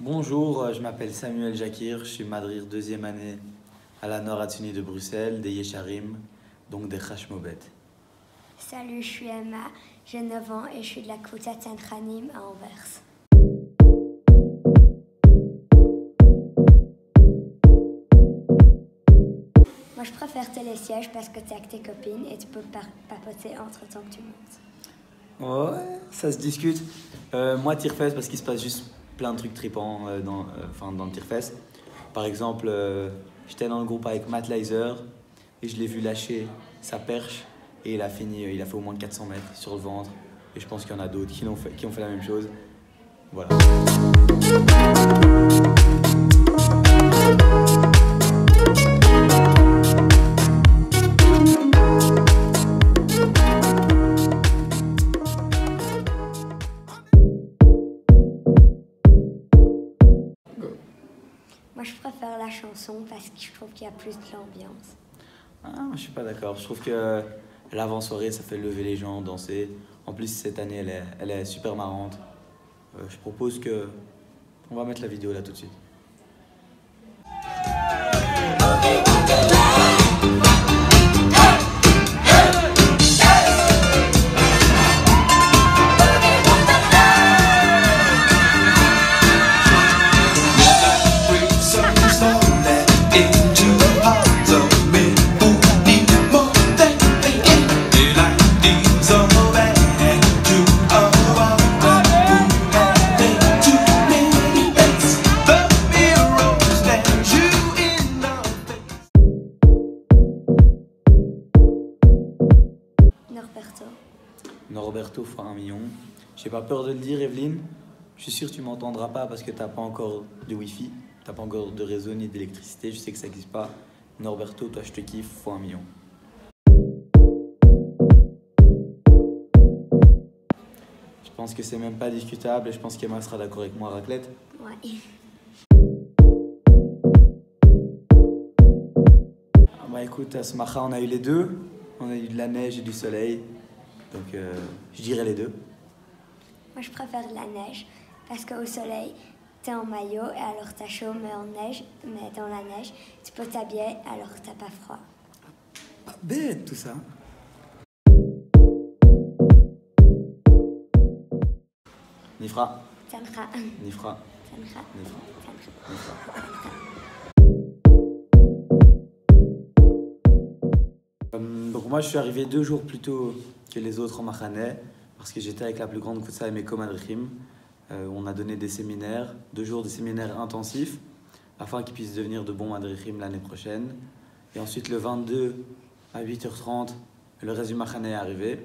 Bonjour, je m'appelle Samuel Jakir, je suis madrir deuxième année à la Nord Hatzuni de Bruxelles, des Yesharim, donc des Chashmobet. Salut, je suis Emma, j'ai 9 ans et je suis de la Kvutzat Tzantranim à Anvers. Moi je préfère télésiège parce que tu es avec tes copines et tu peux papoter entre temps que tu montes. Ouais, ça se discute. Moi, Tirfest, parce qu'il se passe juste plein de trucs tripants dans le Tirfest. Par exemple, j'étais dans le groupe avec Matt Leiser et je l'ai vu lâcher sa perche et il a fait au moins 400 mètres sur le ventre. Et je pense qu'il y en a d'autres qui ont fait la même chose. Voilà. Moi je préfère la chanson parce que je trouve qu'il y a plus de l'ambiance. Ah, je suis pas d'accord. Je trouve que l'avant-soirée, ça fait lever les gens, danser. En plus, cette année, elle est super marrante. Je propose que... On va mettre la vidéo là tout de suite. Norberto fois 1 million. J'ai pas peur de le dire, Evelyne. Je suis sûr que tu m'entendras pas parce que t'as pas encore de wifi, t'as pas encore de réseau ni d'électricité. Je sais que ça existe pas. Norberto, toi je te kiffe fois 1 million. Je pense que c'est même pas discutable et je pense qu'Emma sera d'accord avec moi, raclette. Ouais. Ah bah écoute, à Smacha, on a eu les deux. On a eu de la neige et du soleil. Donc je dirais les deux. Moi je préfère la neige parce qu'au soleil, tu es en maillot et alors t'as chaud, mais dans la neige, tu peux t'habiller alors t'as pas froid. Pas bête tout ça. Nifra. Tantra. Nifra. Tantra. Nifra. Tantra. Donc moi je suis arrivé 2 jours plus tôt que les autres en Machané parce que j'étais avec la plus grande Kvutzat et mes co-madrichim. On a donné des séminaires, 2 jours de séminaires intensifs afin qu'ils puissent devenir de bons madrichim l'année prochaine. Et ensuite le 22 à 8h30, le reste du Machané est arrivé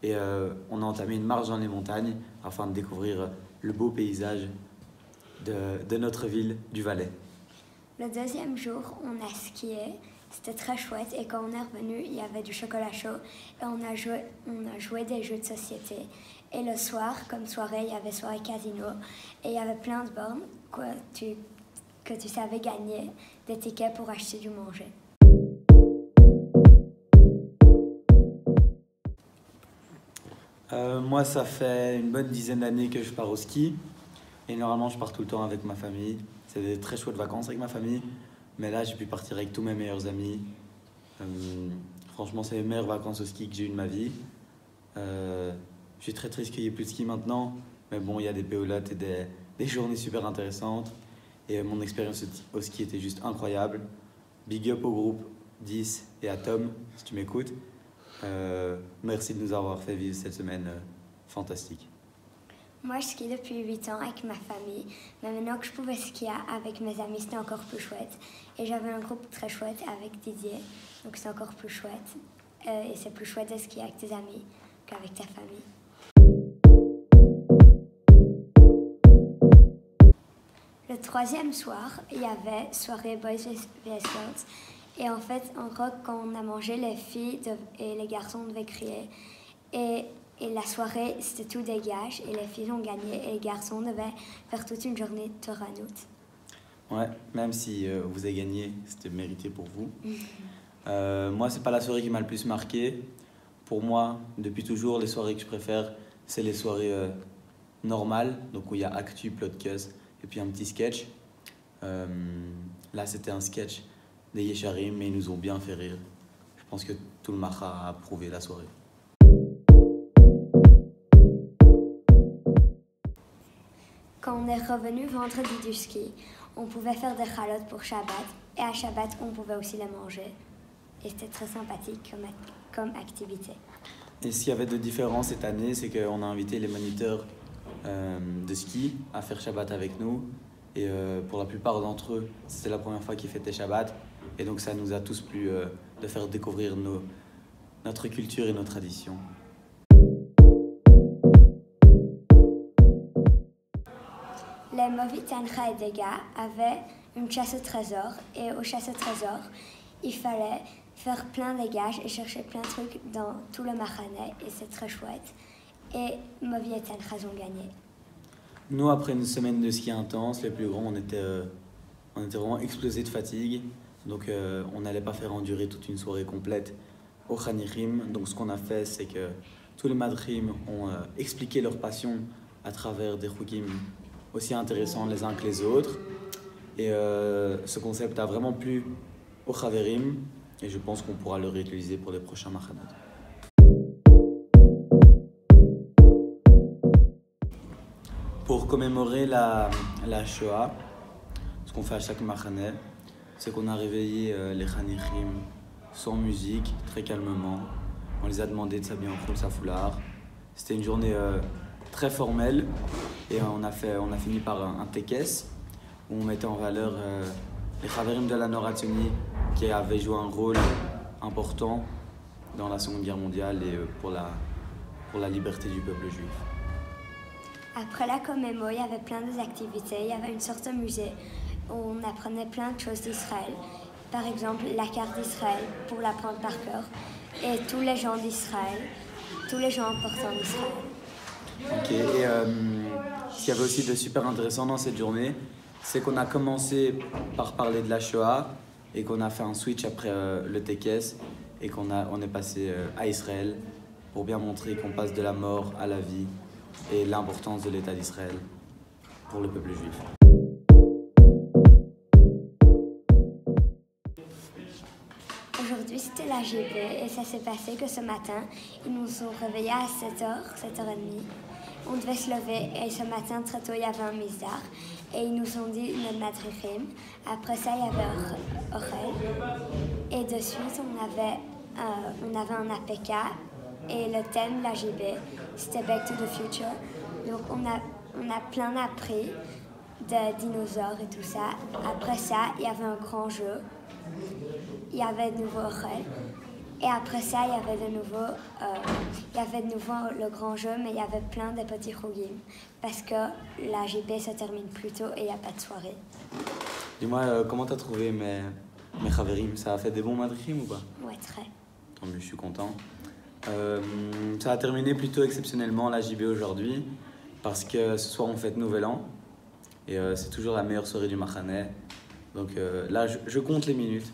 et on a entamé une marche dans les montagnes afin de découvrir le beau paysage de notre ville du Valais. Le deuxième jour, on a skié. C'était très chouette et quand on est revenu, il y avait du chocolat chaud et on a joué des jeux de société. Et le soir, comme soirée, il y avait soirée casino et il y avait plein de bornes que tu savais gagner des tickets pour acheter du manger. Moi, ça fait une bonne dizaine d'années que je pars au ski et normalement, je pars tout le temps avec ma famille. C'est des très chouettes vacances avec ma famille. Mais là, j'ai pu partir avec tous mes meilleurs amis. Franchement, c'est les meilleures vacances au ski que j'ai eues de ma vie. Je suis très triste qu'il n'y ait plus de ski maintenant. Mais bon, il y a des péolotes et des journées super intéressantes. Et mon expérience au ski était juste incroyable. Big up au groupe 10 et à Tom, si tu m'écoutes. Merci de nous avoir fait vivre cette semaine fantastique. Moi, je skie depuis 8 ans avec ma famille, mais maintenant que je pouvais skier avec mes amis, c'était encore plus chouette. Et j'avais un groupe très chouette avec Didier, donc c'est encore plus chouette. Et c'est plus chouette de skier avec tes amis qu'avec ta famille. Le troisième soir, il y avait soirée Boys vs Girls. Et en fait, en rock, quand on a mangé, les filles et les garçons devaient crier. Et la soirée, c'était tout des gages et les filles ont gagné et les garçons devaient faire toute une journée de Toranout. Ouais, même si vous avez gagné, c'était mérité pour vous. Moi, c'est pas la soirée qui m'a le plus marqué. pour moi, depuis toujours, les soirées que je préfère, c'est les soirées normales, donc où il y a actu, podcast et puis un petit sketch. Là, c'était un sketch des Yesharim, mais ils nous ont bien fait rire. Je pense que tout le Macha a approuvé la soirée. Quand on est revenu vendredi du ski, on pouvait faire des chalotes pour Shabbat, et à Shabbat, on pouvait aussi les manger. Et c'était très sympathique comme activité. Et s'il y avait de différence cette année, c'est qu'on a invité les moniteurs de ski à faire Shabbat avec nous. Et pour la plupart d'entre eux, c'était la première fois qu'ils fêtaient Shabbat. Et donc ça nous a tous plu de faire découvrir notre culture et nos traditions. Les Movi Tancha et Dega avaient une chasse au trésor. Et aux chasses au trésor, il fallait faire plein de gages et chercher plein de trucs dans tout le Machané. Et c'est très chouette. Et Movi et Tancha ont gagné. Nous, après une semaine de ski intense, les plus grands, on était vraiment explosés de fatigue. Donc on n'allait pas faire endurer toute une soirée complète au Chanichim. Donc ce qu'on a fait, c'est que tous les Madrim ont expliqué leur passion à travers des Chugim aussi intéressants les uns que les autres. Et ce concept a vraiment plu aux Chaverim. Et je pense qu'on pourra le réutiliser pour les prochains Machanot. Pour commémorer la Shoah, ce qu'on fait à chaque Machané, c'est qu'on a réveillé les Chanichim sans musique, très calmement. On les a demandé de s'habiller en khol foulard. C'était une journée très formelle et on a fini par un tekes où on mettait en valeur les Chaverim de la Noratzioni qui avaient joué un rôle important dans la Seconde Guerre mondiale et pour la liberté du peuple juif. Après la commémo, il y avait plein d'activités. Il y avait une sorte de musée où on apprenait plein de choses d'Israël. Par exemple, la carte d'Israël pour l'apprendre par cœur. Et tous les gens d'Israël, tous les gens importants d'Israël. Ok, et ce qu'il y avait aussi de super intéressant dans cette journée, c'est qu'on a commencé par parler de la Shoah et qu'on a fait un switch après le Tekes et on est passé à Israël pour bien montrer qu'on passe de la mort à la vie et l'importance de l'État d'Israël pour le peuple juif. Aujourd'hui, c'était la GB et ça s'est passé que ce matin, ils nous ont réveillés à 7h, 7h30. On devait se lever et ce matin, très tôt, il y avait un misdar et ils nous ont dit notre madrichim. Après ça, il y avait Ochel et de suite, on avait un APK et le thème, la GB, c'était Back to the Future. Donc on a plein appris de dinosaures et tout ça. Après ça, il y avait un grand jeu. Il y avait de nouveau Ochel. Et après ça, il y avait de nouveau le grand jeu, mais il y avait plein de petits chougim. Parce que la GB se termine plus tôt et il n'y a pas de soirée. Dis-moi, comment t'as trouvé mes chaverim? Ça a fait des bons madrichim ou pas? Ouais, très. Tant mieux, je suis content. Ça a terminé plutôt exceptionnellement la JB aujourd'hui, parce que ce soir on fête Nouvel An, et c'est toujours la meilleure soirée du Machané. Donc là, je compte les minutes.